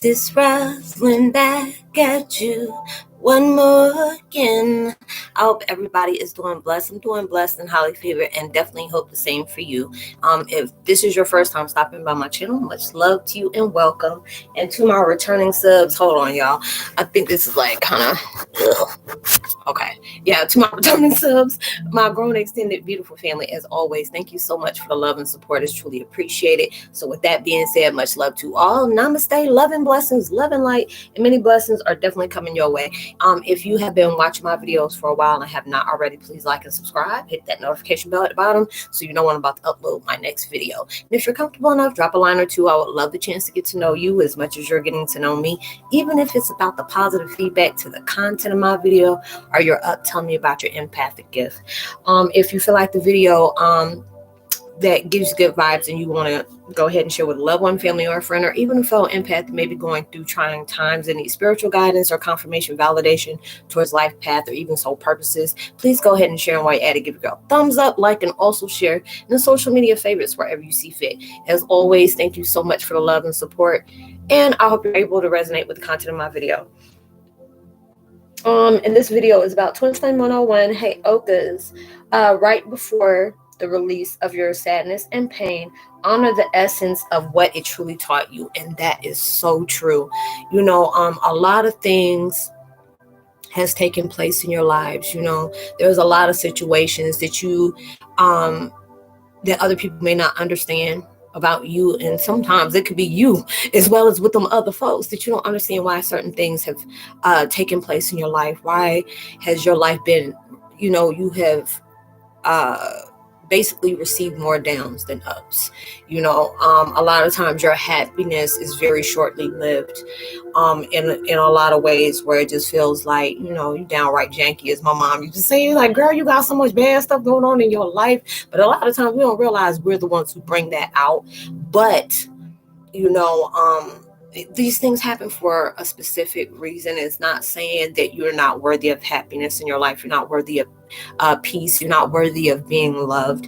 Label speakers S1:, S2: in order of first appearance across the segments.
S1: This Roslynn back at you one more again. I hope everybody is doing blessed. I'm doing blessed and highly favored, and definitely hope the same for you. If this is your first time stopping by my channel, much love to you and welcome. And to my returning subs, hold on, y'all. I think this is like kind of okay. Yeah, to my returning subs, my grown, extended, beautiful family, as always, thank you so much for the love and support. It's truly appreciated. So with that being said, much love to all. Namaste, love and blessings, love and light, and many blessings are definitely coming your way. If you have been watching my videos for a while and have not already, please like and subscribe. Hit that notification bell at the bottom so you know when I'm about to upload my next video. And if you're comfortable enough, drop a line or two. I would love the chance to get to know you as much as you're getting to know me, even if it's about the positive feedback to the content of my video, or you're up telling me about your empathic gift. If you feel like the video that gives you good vibes and you want to go ahead and share with a loved one, family, or a friend, or even a fellow empath that may be going through trying times and need spiritual guidance or confirmation, validation towards life path, or even soul purposes, please go ahead and share. And while you're at it, give it a thumbs up, like, and also share in the social media favorites wherever you see fit. As always, thank you so much for the love and support, and I hope you're able to resonate with the content of my video. And this video is about Twin Flame 101, Heyokas. Right before the release of your sadness and pain, honor the essence of what it truly taught you. And that is so true. You know, a lot of things has taken place in your lives. You know, there's a lot of situations that you that other people may not understand about you, and sometimes it could be you as well as with them other folks that you don't understand why certain things have taken place in your life. Why has your life been, you know, you have basically received more downs than ups. You know, a lot of times your happiness is very shortly lived in a lot of ways, where it just feels like, you know, you downright janky, as my mom used to say. Like, girl, you got so much bad stuff going on in your life. But a lot of times we don't realize we're the ones who bring that out. But, you know, these things happen for a specific reason. It's not saying that you're not worthy of happiness in your life. You're not worthy of peace. You're not worthy of being loved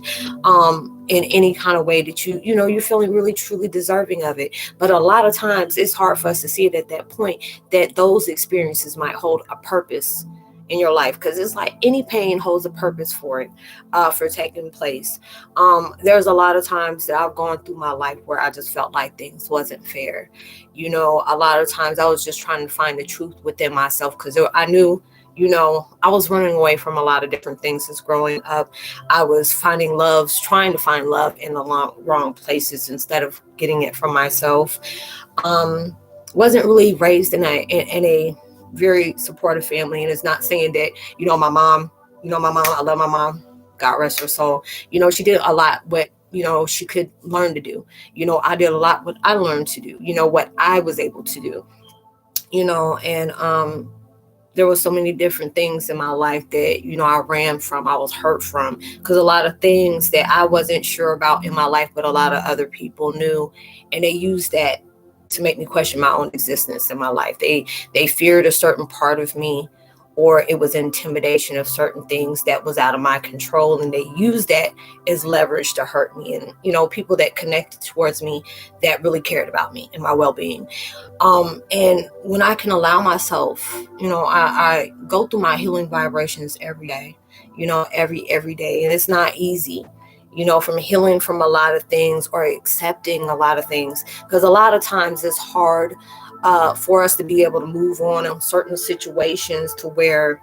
S1: in any kind of way that you know, you're feeling really, truly deserving of it. But a lot of times it's hard for us to see it at that point, that those experiences might hold a purpose in your life, because it's like any pain holds a purpose for it, for taking place. There's a lot of times that I've gone through my life where I just felt like things wasn't fair. You know, a lot of times I was just trying to find the truth within myself, because I knew, you know, I was running away from a lot of different things since growing up. I was trying to find love in the wrong places instead of getting it from myself. Wasn't really raised in a very supportive family. And it's not saying that, you know, my mom, I love my mom, God rest her soul. You know, she did a lot what, you know, she could learn to do. You know, I did a lot what I learned to do, you know, what I was able to do, you know. And there were so many different things in my life that, you know, I ran from, I was hurt from, because a lot of things that I wasn't sure about in my life, but a lot of other people knew, and they used that to make me question my own existence in my life. They feared a certain part of me, or it was intimidation of certain things that was out of my control, and they used that as leverage to hurt me. And, you know, people that connected towards me that really cared about me and my well-being. And when I can allow myself, you know, I go through my healing vibrations every day, you know, every day, and it's not easy. You know, from healing from a lot of things or accepting a lot of things, because a lot of times it's hard for us to be able to move on in certain situations to where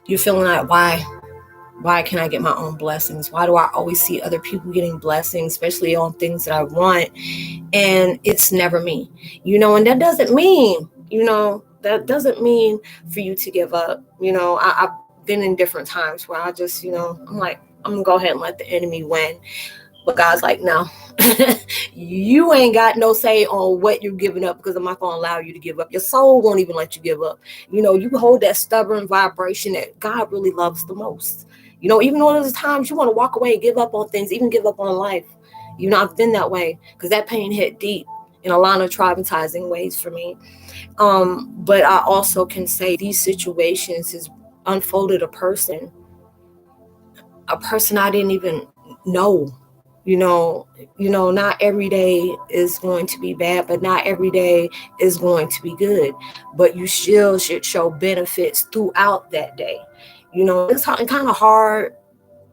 S1: you're feeling like, why can't I get my own blessings? Why do I always see other people getting blessings, especially on things that I want, and it's never me? You know, and that doesn't mean, for you to give up. You know, I've been in different times where I just, you know, I'm like, I'm gonna go ahead and let the enemy win. But God's like, no, you ain't got no say on what you're giving up, because I'm not gonna allow you to give up. Your soul won't even let you give up. You know, you hold that stubborn vibration that God really loves the most. You know, even though there's times you want to walk away and give up on things, even give up on life. You know, I've been that way, because that pain hit deep in a lot of traumatizing ways for me. But I also can say these situations has unfolded a person I didn't even know. You know, not every day is going to be bad, but not every day is going to be good. But you still should show benefits throughout that day. It's kind of hard,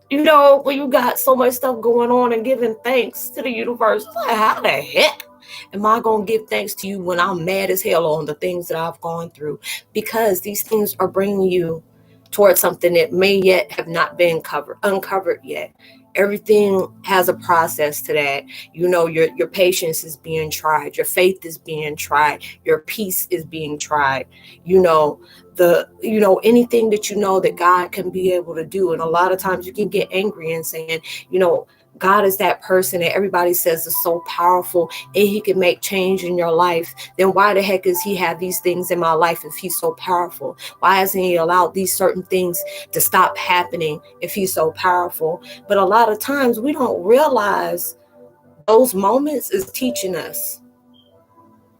S1: when you got so much stuff going on and giving thanks to the universe. Like, how the heck am I going to give thanks to you when I'm mad as hell on the things that I've gone through? Because these things are bringing you towards something that may yet have not been uncovered yet. Everything has a process to that. Your patience is being tried, your faith is being tried, your peace is being tried. Anything that that God can be able to do. And a lot of times you can get angry and saying, God is that person that everybody says is so powerful and he can make change in your life. Then why the heck does he have these things in my life if he's so powerful? Why hasn't he allowed these certain things to stop happening if he's so powerful? But a lot of times we don't realize those moments is teaching us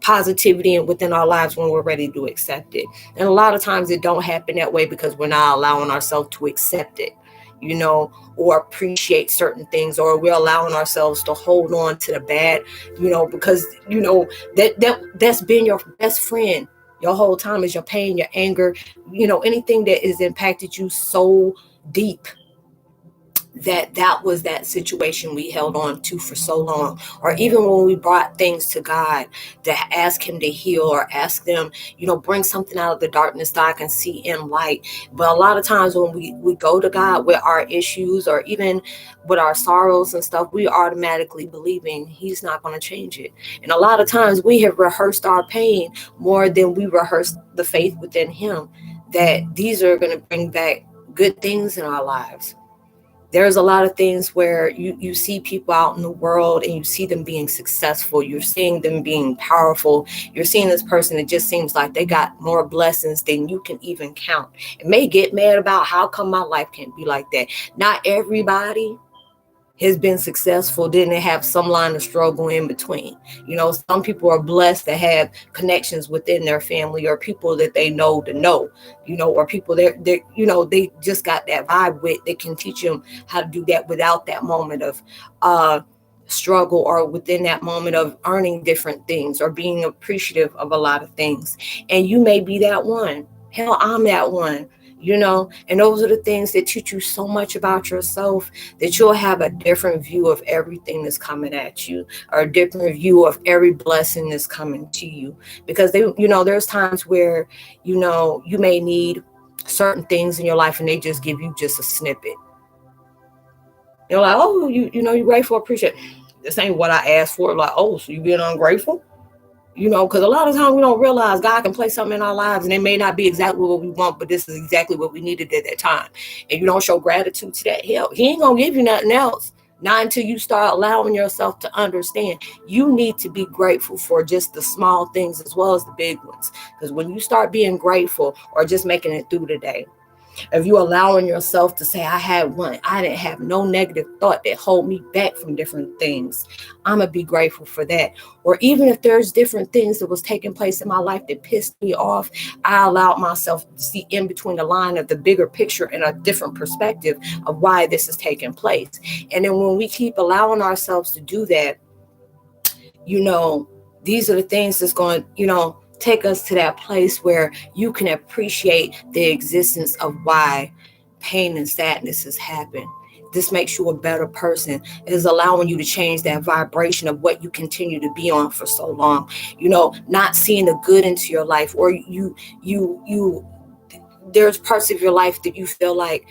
S1: positivity and within our lives when we're ready to accept it. And a lot of times it don't happen that way because we're not allowing ourselves to accept it, or appreciate certain things, or we're allowing ourselves to hold on to the bad, because that's been your best friend your whole time, is your pain, your anger, anything that has impacted you so deep that was that situation we held on to for so long. Or even when we brought things to God to ask him to heal, or ask them, bring something out of the darkness that I can see in light. But a lot of times when we go to God with our issues, or even with our sorrows and stuff, we automatically believing he's not going to change it. And a lot of times we have rehearsed our pain more than we rehearsed the faith within him, that these are going to bring back good things in our lives. There's a lot of things where you see people out in the world and you see them being successful. You're seeing them being powerful. You're seeing this person that just seems like they got more blessings than you can even count. And may get mad about how come my life can't be like that. Not everybody has been successful, didn't have some line of struggle in between. Some people are blessed to have connections within their family, or people that they know, or people that they just got that vibe with, that can teach them how to do that without that moment of struggle, or within that moment of earning different things, or being appreciative of a lot of things. And you may be that one. Hell, I'm that one. And those are the things that teach you so much about yourself, that you'll have a different view of everything that's coming at you, or a different view of every blessing that's coming to you. Because there's times where, you may need certain things in your life and they just give you just a snippet. You're like, oh, you're grateful, appreciate. This ain't what I asked for. Like, oh, so you being ungrateful? Because a lot of times we don't realize God can place something in our lives and it may not be exactly what we want, but this is exactly what we needed at that time. And you don't show gratitude to that, hell, he ain't gonna give you nothing else. Not until you start allowing yourself to understand you need to be grateful for just the small things as well as the big ones. Because when you start being grateful, or just making it through the day, if you allowing yourself to say, I had one, I didn't have no negative thought that hold me back from different things, I'm going to be grateful for that. Or even if there's different things that was taking place in my life that pissed me off, I allowed myself to see in between the line of the bigger picture and a different perspective of why this is taking place. And then when we keep allowing ourselves to do that, these are the things that's going, take us to that place where you can appreciate the existence of why pain and sadness has happened. This makes you a better person. It is allowing you to change that vibration of what you continue to be on for so long. Not seeing the good into your life, or you there's parts of your life that you feel like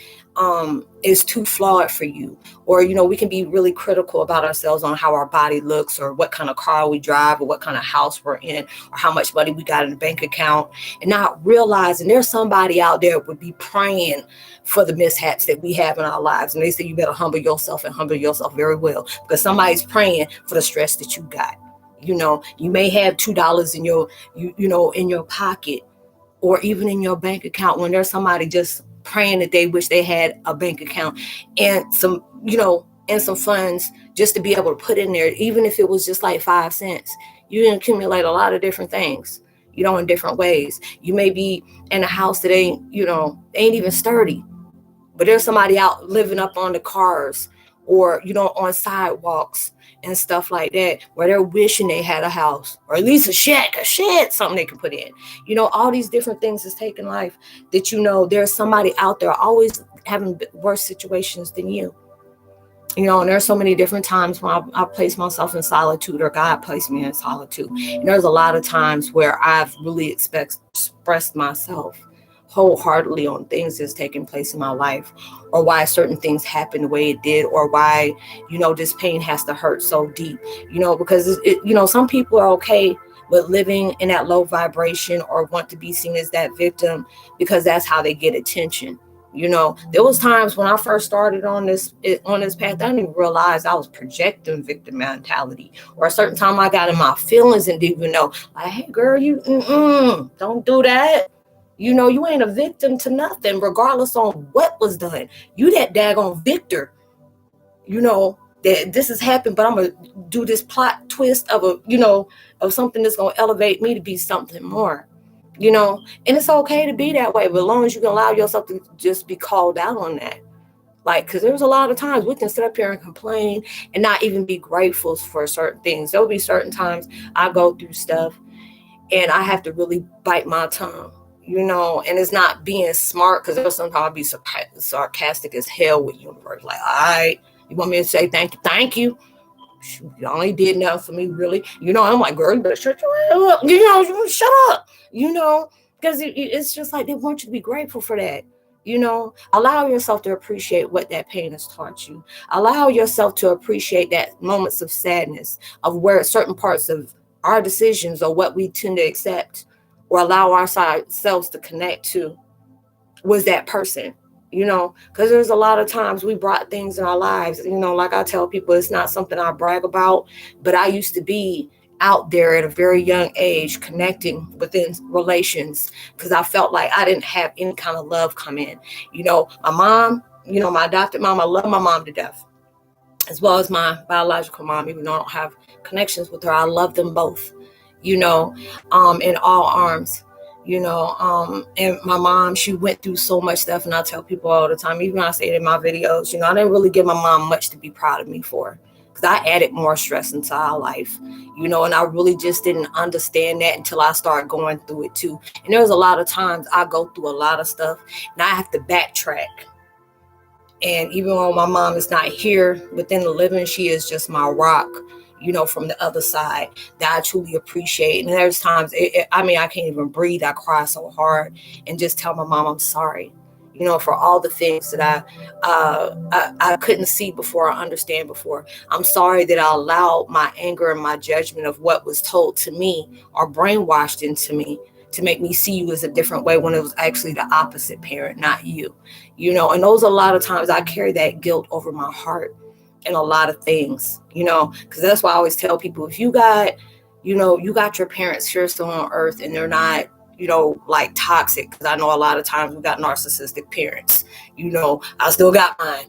S1: is too flawed for you. Or, we can be really critical about ourselves on how our body looks, or what kind of car we drive, or what kind of house we're in, or how much money we got in the bank account, and not realizing there's somebody out there would be praying for the mishaps that we have in our lives. And they say you better humble yourself, and humble yourself very well, because somebody's praying for the stress that you got. You may have $2 in your, in your pocket, or even in your bank account, when there's somebody just praying that they wish they had a bank account and some, and some funds just to be able to put in there, even if it was just like 5 cents. You can accumulate a lot of different things, in different ways. You may be in a house that ain't even sturdy, but there's somebody out living up on the cars, or, on sidewalks and stuff like that, where they're wishing they had a house or at least a shed, something they can put in. All these different things is taking life that, there's somebody out there always having worse situations than you. And there's so many different times when I place myself in solitude, or God placed me in solitude. And there's a lot of times where I've really expressed myself wholeheartedly on things that's taking place in my life, or why certain things happen the way it did, or why, this pain has to hurt so deep, because some people are okay with living in that low vibration or want to be seen as that victim because that's how they get attention. There was times when I first started on this path, I didn't even realize I was projecting victim mentality. Or a certain time I got in my feelings and didn't even know, like, hey girl, you don't do that. You ain't a victim to nothing, regardless on what was done. You that daggone victor. That this has happened, but I'm gonna do this plot twist of of something that's gonna elevate me to be something more. And it's okay to be that way, but as long as you can allow yourself to just be called out on that. Like, because there's a lot of times we can sit up here and complain and not even be grateful for certain things. There'll be certain times I go through stuff and I have to really bite my tongue, and it's not being smart, because there's sometimes I'll be sarcastic as hell with the universe. Like, all right, you want me to say thank you? Thank you. You only did nothing for me, really. I'm like, girl, you better shut your ass up. Shut up. Because it's just like they want you to be grateful for that. Allow yourself to appreciate what that pain has taught you. Allow yourself to appreciate that moments of sadness, of where certain parts of our decisions or what we tend to accept or allow ourselves to connect to was that person. Because there's a lot of times we brought things in our lives, like I tell people, it's not something I brag about, but I used to be out there at a very young age connecting within relations because I felt like I didn't have any kind of love come in. My mom, my adopted mom, I love my mom to death, as well as my biological mom. Even though I don't have connections with her, I love them both, in all arms. And my mom, she went through so much stuff, and I tell people all the time, even when I say it in my videos, I didn't really give my mom much to be proud of me for, because I added more stress into our life, and I really just didn't understand that until I started going through it too. And there was a lot of times I go through a lot of stuff and I have to backtrack. And even when my mom is not here within the living, she is just my rock, from the other side, that I truly appreciate. And there's times, I can't even breathe. I cry so hard and just tell my mom I'm sorry, for all the things that I couldn't see before, I understand before. I'm sorry that I allowed my anger and my judgment of what was told to me or brainwashed into me to make me see you as a different way when it was actually the opposite parent, not you. And those are a lot of times I carry that guilt over my heart in a lot of things, because that's why I always tell people, if you got, you got your parents here still on earth and they're not, like toxic, because I know a lot of times we got narcissistic parents, I still got mine,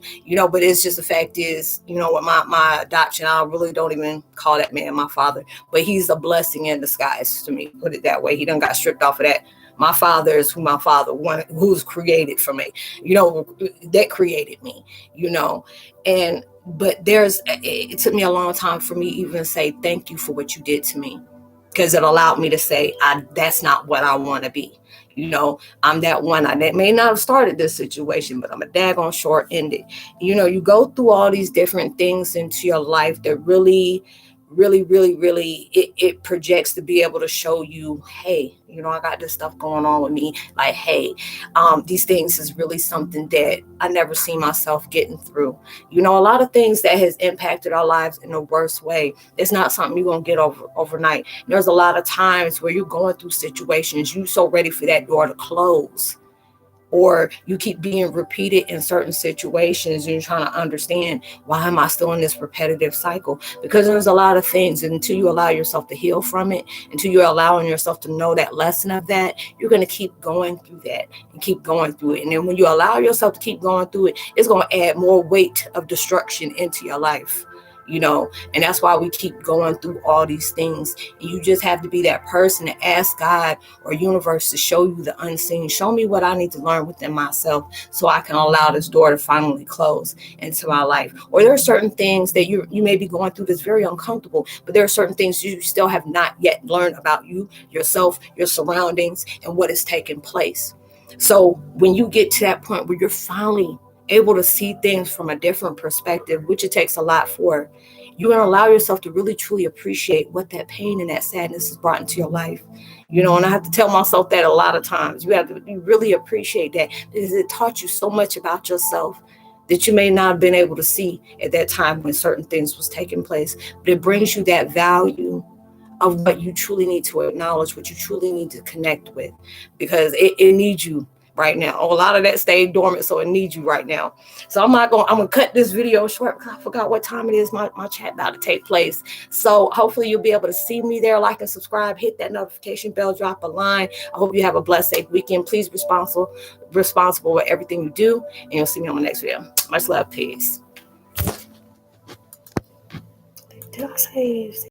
S1: but it's just the fact is, with my adoption, I really don't even call that man my father, but he's a blessing in disguise to me, put it that way. He done got stripped off of that. My father is who my father wanted, who's created for me, that created me, but it took me a long time for me even to say thank you for what you did to me, because it allowed me to say, that's not what I want to be. I'm that one. I may not have started this situation, but I'm a daggone short-ended. You go through all these different things into your life that really, really, really, really, it projects to be able to show you, hey, I got this stuff going on with me. Like, hey, these things is really something that I never seen myself getting through. A lot of things that has impacted our lives in the worst way. It's not something you're going to get over overnight. There's a lot of times where you're going through situations, you're so ready for that door to close, or you keep being repeated in certain situations and you're trying to understand, why am I still in this repetitive cycle? Because there's a lot of things, and until you allow yourself to heal from it, until you're allowing yourself to know that lesson of that, you're going to keep going through that and keep going through it. And then when you allow yourself to keep going through it, it's going to add more weight of destruction into your life. And that's why we keep going through all these things. And you just have to be that person to ask God or universe to show you the unseen. Show me what I need to learn within myself so I can allow this door to finally close into my life. Or there are certain things that you may be going through that's very uncomfortable, but there are certain things you still have not yet learned about you, yourself, your surroundings, and what is taking place. So when you get to that point where you're finally able to see things from a different perspective, which it takes a lot for, you're going to allow yourself to really truly appreciate what that pain and that sadness has brought into your life. And I have to tell myself that a lot of times. You really appreciate that, because it taught you so much about yourself that you may not have been able to see at that time when certain things was taking place. But it brings you that value of what you truly need to acknowledge, what you truly need to connect with, because it needs you right now. A lot of that stayed dormant, so it needs you right now. So I'm gonna cut this video short because I forgot what time it is. My chat about to take place. So hopefully you'll be able to see me there. Like and subscribe, hit that notification bell, drop a line. I hope you have a blessed, safe weekend. Please be responsible with everything you do, and you'll see me on the next video. Much love, peace. Did I say